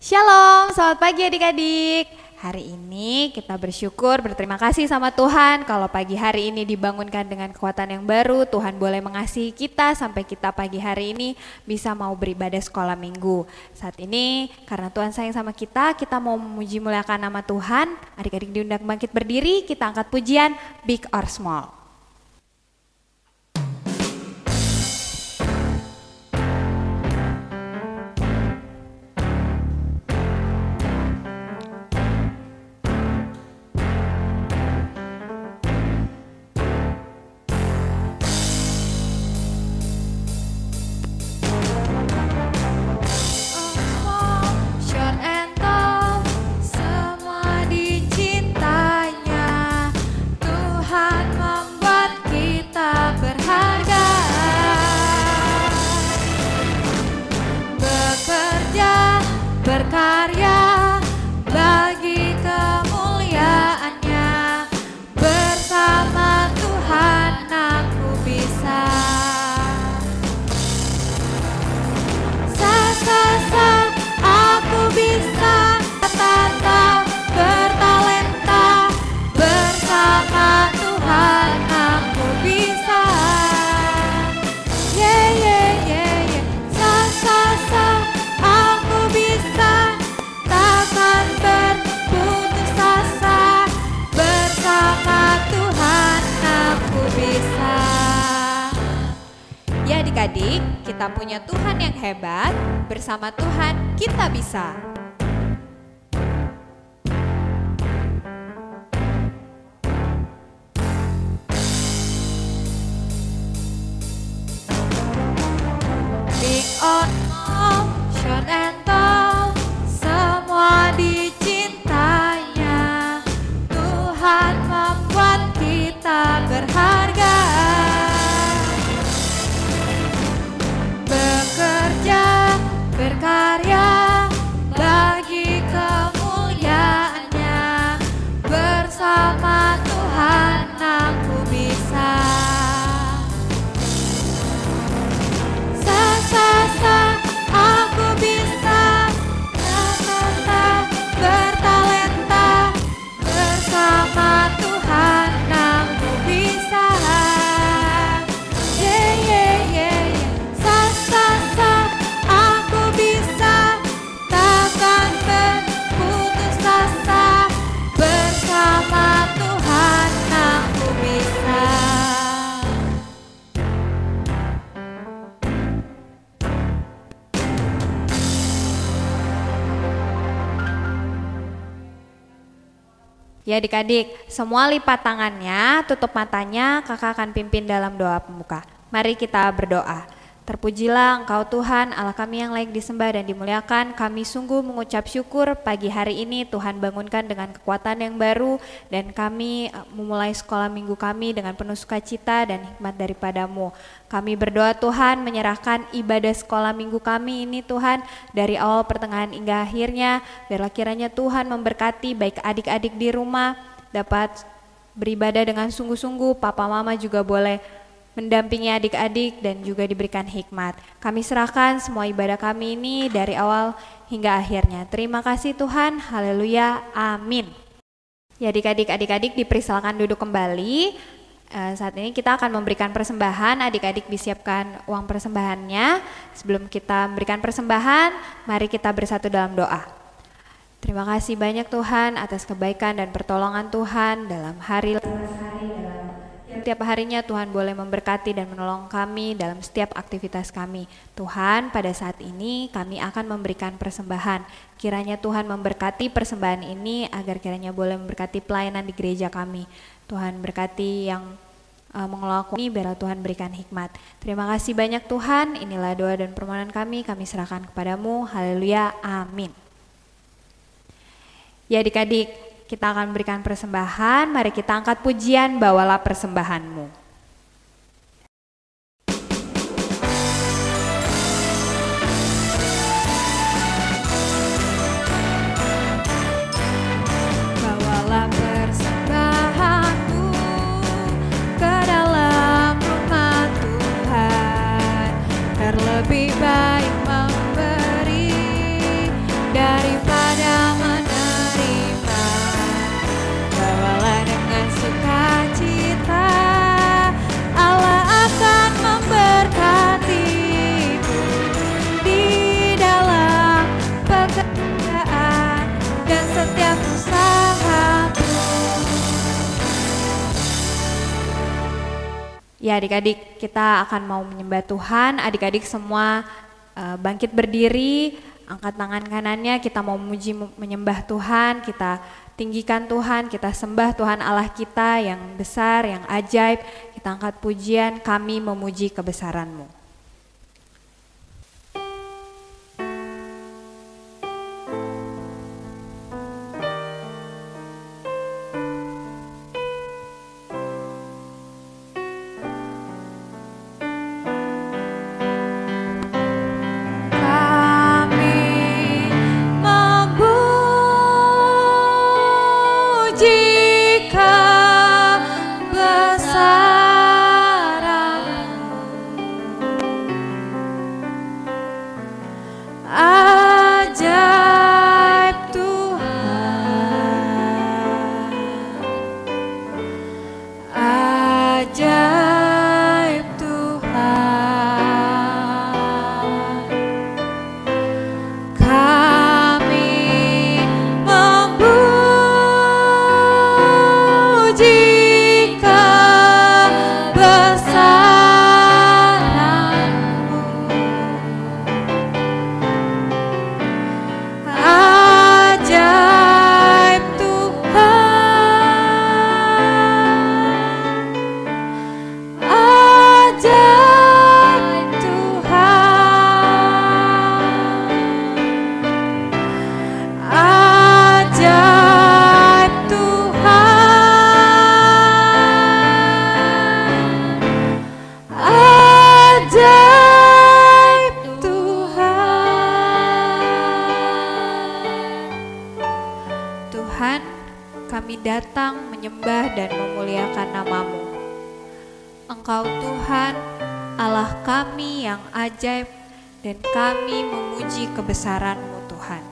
Shalom, selamat pagi adik-adik. Hari ini kita bersyukur, berterima kasih sama Tuhan kalau pagi hari ini dibangunkan dengan kekuatan yang baru. Tuhan boleh mengasihi kita sampai kita pagi hari ini bisa mau beribadah sekolah minggu. Saat ini karena Tuhan sayang sama kita mau memuji muliakan nama Tuhan. Adik-adik diundang bangkit berdiri, kita angkat pujian Big or Small. Berkarya bagi kemuliaannya, bersama Tuhan aku bisa. Sa aku bisa, tanpa bertalenta, bersama Tuhan aku bisa. Sa aku bisa, takkan berputus asa, bersama Tuhan aku bisa. Ya adik-adik, kita punya Tuhan yang hebat, bersama Tuhan kita bisa. Big or small, short and tall, semua dicintainya. Tuhan membuat kita berharga. Bekerja, berkarya bagi kemuliaannya, bersama Tuhan aku bisa. Sa aku bisa, tanpa bertalenta, bersama Tuhan aku bisa. Sa aku bisa, takkan berputus asa, bersama Tuhan aku bisa. Ya adik-adik, semua lipat tangannya, tutup matanya, kakak akan pimpin dalam doa pembuka. Mari kita berdoa. Terpujilah Engkau Tuhan, Allah kami yang layak disembah dan dimuliakan. Kami sungguh mengucap syukur pagi hari ini Tuhan bangunkan dengan kekuatan yang baru, dan kami memulai sekolah minggu kami dengan penuh sukacita dan hikmat daripada-Mu. Kami berdoa Tuhan menyerahkan ibadah sekolah minggu kami ini Tuhan, dari awal pertengahan hingga akhirnya. Biarlah kiranya Tuhan memberkati baik adik-adik di rumah dapat beribadah dengan sungguh-sungguh, papa mama juga boleh mendampingi adik-adik dan juga diberikan hikmat. Kami serahkan semua ibadah kami ini dari awal hingga akhirnya. Terima kasih Tuhan, haleluya, amin. Ya adik-adik dipersilakan duduk kembali. Saat ini kita akan memberikan persembahan, adik-adik disiapkan uang persembahannya. Sebelum kita memberikan persembahan, mari kita bersatu dalam doa. Terima kasih banyak Tuhan atas kebaikan dan pertolongan Tuhan dalam hari setiap harinya. Tuhan boleh memberkati dan menolong kami dalam setiap aktivitas kami. Tuhan, pada saat ini kami akan memberikan persembahan. Kiranya Tuhan memberkati persembahan ini agar kiranya boleh memberkati pelayanan di gereja kami. Tuhan berkati yang mengelola ini, biarlah Tuhan berikan hikmat. Terima kasih banyak Tuhan, inilah doa dan permohonan kami serahkan kepadamu. Haleluya, amin. Ya adik-adik, kita akan berikan persembahan. Mari kita angkat pujian, bawalah persembahanmu. Bawalah persembahanmu ke dalam rumah Tuhan. Terlebih baik memberi dari Ya adik-adik, kita akan mau menyembah Tuhan. Adik-adik semua bangkit berdiri, angkat tangan kanannya, kita mau memuji menyembah Tuhan, kita tinggikan Tuhan, kita sembah Tuhan Allah kita yang besar, yang ajaib. Kita angkat pujian, kami memuji kebesaran-Mu. Kami datang menyembah dan memuliakan nama-Mu. Engkau Tuhan, Allah kami yang ajaib, dan kami memuji kebesaran-Mu Tuhan.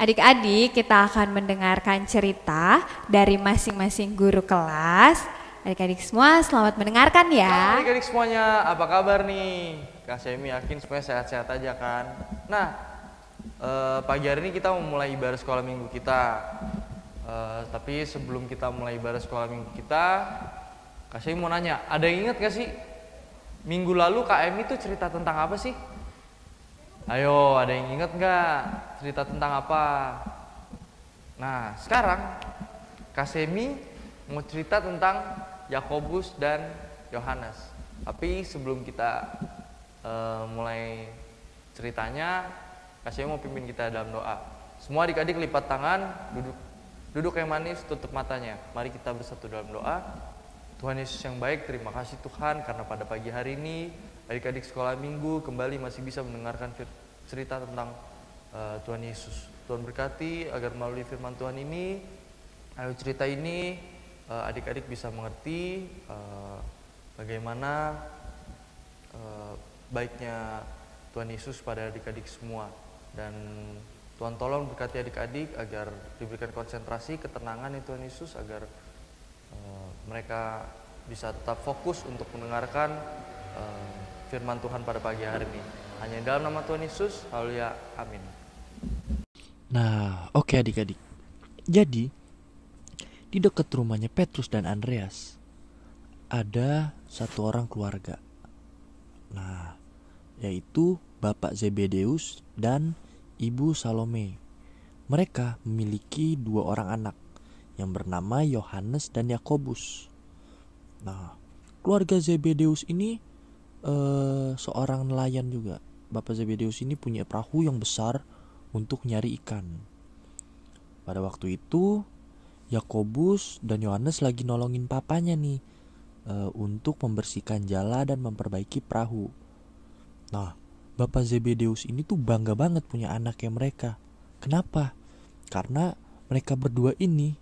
Adik-adik, kita akan mendengarkan cerita dari masing-masing guru kelas. Adik-adik semua selamat mendengarkan ya. Adik-adik semuanya, apa kabar nih? Kak Semi yakin supaya sehat-sehat aja kan? Nah, pagi hari ini kita memulai ibadah sekolah minggu kita. Tapi sebelum kita mulai ibadah sekolah minggu kita, Kak Semi mau nanya, ada yang ingat gak sih? Minggu lalu Kak Emi itu cerita tentang apa sih? Ayo, ada yang ingat nggak cerita tentang apa? Nah, sekarang Kak Semi mau cerita tentang Yakobus dan Yohanes. Tapi sebelum kita mulai ceritanya, Kak Semi mau pimpin kita dalam doa. Semua adik-adik lipat tangan, duduk yang manis, tutup matanya. Mari kita bersatu dalam doa. Tuhan Yesus yang baik, terima kasih Tuhan karena pada pagi hari ini adik-adik sekolah minggu kembali masih bisa mendengarkan cerita tentang Tuhan Yesus. Tuhan berkati agar melalui firman Tuhan ini, ayo cerita ini adik-adik bisa mengerti bagaimana baiknya Tuhan Yesus pada adik-adik semua. Dan Tuhan tolong berkati adik-adik agar diberikan konsentrasi, ketenangan ya Tuhan Yesus, agar mereka bisa tetap fokus untuk mendengarkan firman Tuhan pada pagi hari ini. Hanya dalam nama Tuhan Yesus, haleluya, amin. Nah, oke adik-adik. Jadi, di dekat rumahnya Petrus dan Andreas, ada satu orang keluarga. Nah, yaitu Bapak Zebedeus dan Ibu Salome. Mereka memiliki 2 orang anak yang bernama Yohanes dan Yakobus. Nah, keluarga Zebedeus ini seorang nelayan juga. Bapak Zebedeus ini punya perahu yang besar untuk nyari ikan. Pada waktu itu Yakobus dan Yohanes lagi nolongin papanya nih untuk membersihkan jala dan memperbaiki perahu. Nah, Bapak Zebedeus ini tuh bangga banget punya anak kayak mereka. Kenapa? Karena mereka berdua ini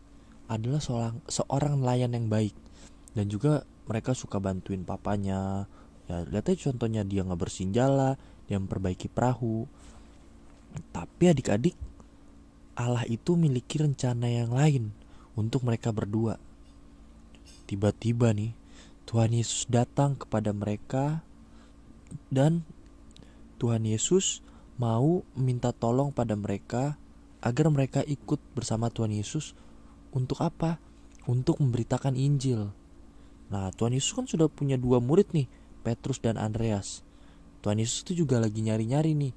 adalah seorang nelayan yang baik. Dan juga mereka suka bantuin papanya. Ya, lihat aja contohnya, dia ngebersihin jala, dia memperbaiki perahu. Tapi adik-adik, Allah itu memiliki rencana yang lain untuk mereka berdua. Tiba-tiba nih, Tuhan Yesus datang kepada mereka dan Tuhan Yesus mau minta tolong pada mereka agar mereka ikut bersama Tuhan Yesus. Untuk apa? Untuk memberitakan Injil. Nah, Tuhan Yesus kan sudah punya 2 murid nih, Petrus dan Andreas. Tuhan Yesus itu juga lagi nyari-nyari nih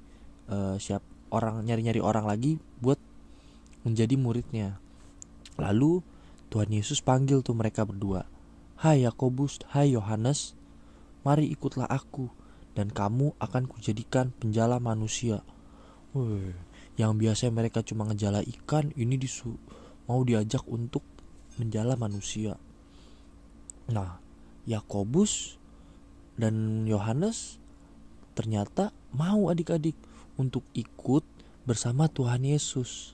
nyari-nyari orang lagi buat menjadi muridnya. Lalu Tuhan Yesus panggil tuh mereka berdua. Hai Yakobus, hai Yohanes, mari ikutlah aku dan kamu akan kujadikan penjala manusia. Yang biasa mereka cuma ngejala ikan, ini mau diajak untuk menjala manusia. Nah, Yakobus dan Yohanes ternyata mau adik-adik untuk ikut bersama Tuhan Yesus.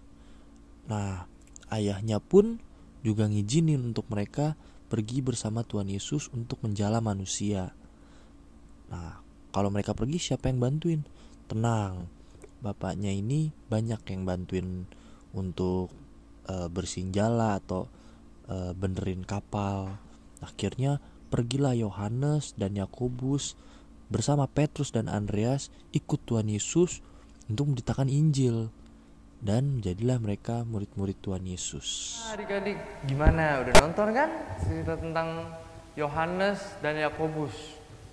Nah, ayahnya pun juga ngizinin untuk mereka pergi bersama Tuhan Yesus untuk menjala manusia. Nah, kalau mereka pergi siapa yang bantuin? Tenang, bapaknya ini banyak yang bantuin untuk bersihin jala atau benerin kapal. Akhirnya pergilah Yohanes dan Yakobus bersama Petrus dan Andreas ikut Tuhan Yesus untuk memberitakan Injil. Dan jadilah mereka murid-murid Tuhan Yesus. Adik-adik, gimana? Udah nonton kan cerita tentang Yohanes dan Yakobus?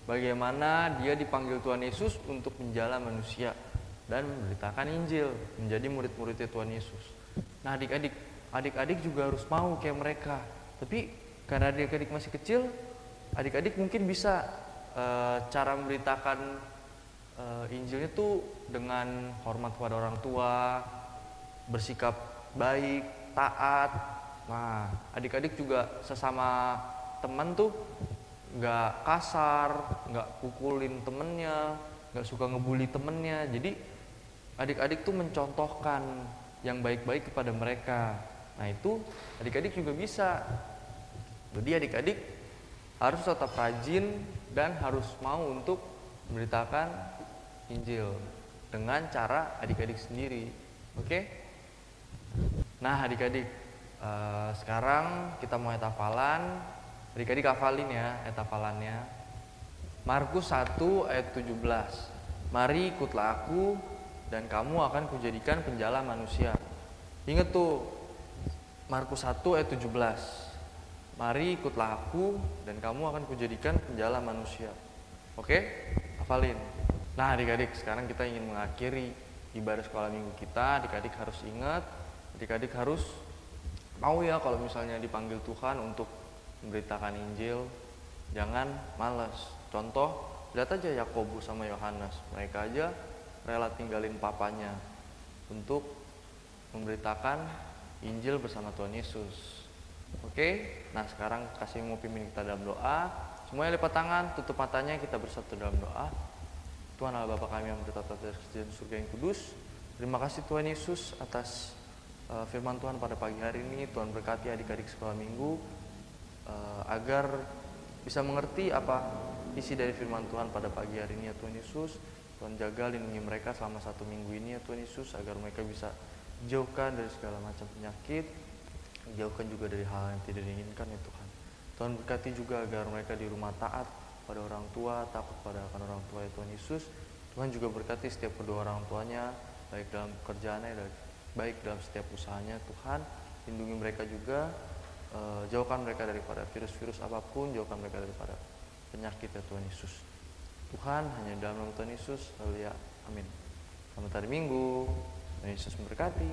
Bagaimana dia dipanggil Tuhan Yesus untuk menjala manusia dan memberitakan Injil, menjadi murid-muridnya Tuhan Yesus. Nah, adik-adik juga harus mau kayak mereka. Tapi karena adik-adik masih kecil, adik-adik mungkin bisa cara memberitakan Injilnya tuh dengan hormat kepada orang tua, bersikap baik, taat. Nah, adik-adik juga sesama teman tuh gak kasar, gak pukulin temennya, gak suka ngebully temennya. Jadi adik-adik tuh mencontohkan yang baik-baik kepada mereka. Nah, itu adik-adik juga bisa. Jadi adik-adik harus tetap rajin dan harus mau untuk memberitakan Injil dengan cara adik-adik sendiri. Oke? Nah, adik-adik, sekarang kita mau hafalan. Adik-adik hafalin ya hafalannya. Markus 1 ayat 17. Mari ikutlah aku dan kamu akan kujadikan penjala manusia. Ingat tuh, Markus 1 ayat 17. Mari ikutlah aku dan kamu akan kujadikan penjala manusia. Oke? Hafalin. Nah, adik-adik, sekarang kita ingin mengakhiri ibadah sekolah minggu kita. Adik-adik harus ingat, adik-adik harus mau ya kalau misalnya dipanggil Tuhan untuk memberitakan Injil, jangan malas. Contoh, lihat aja Yakobus sama Yohanes, mereka aja rela tinggalin papanya untuk memberitakan Injil bersama Tuhan Yesus. Oke, nah sekarang kasih mau pimpin kita dalam doa. Semuanya lipat tangan, tutup matanya, kita bersatu dalam doa. Tuhan Allah Bapa kami yang bertata di surga yang kudus, terima kasih Tuhan Yesus atas firman Tuhan pada pagi hari ini. Tuhan berkati adik-adik sekolah minggu agar bisa mengerti apa isi dari firman Tuhan pada pagi hari ini ya Tuhan Yesus. Tuhan jaga lindungi mereka selama 1 minggu ini ya Tuhan Yesus, agar mereka bisa jauhkan dari segala macam penyakit, jauhkan juga dari hal yang tidak diinginkan ya Tuhan. Tuhan berkati juga agar mereka di rumah taat pada orang tua, takut pada akan orang tua ya Tuhan Yesus. Tuhan juga berkati setiap kedua orang tuanya, baik dalam pekerjaannya dan baik dalam setiap usahanya. Tuhan lindungi mereka juga, jauhkan mereka daripada virus-virus apapun, jauhkan mereka daripada penyakit ya Tuhan Yesus. Tuhan hanya dalam nama Tuhan Yesus. Haleluya. Amin. Selamat hari Minggu. Tuhan Yesus memberkati.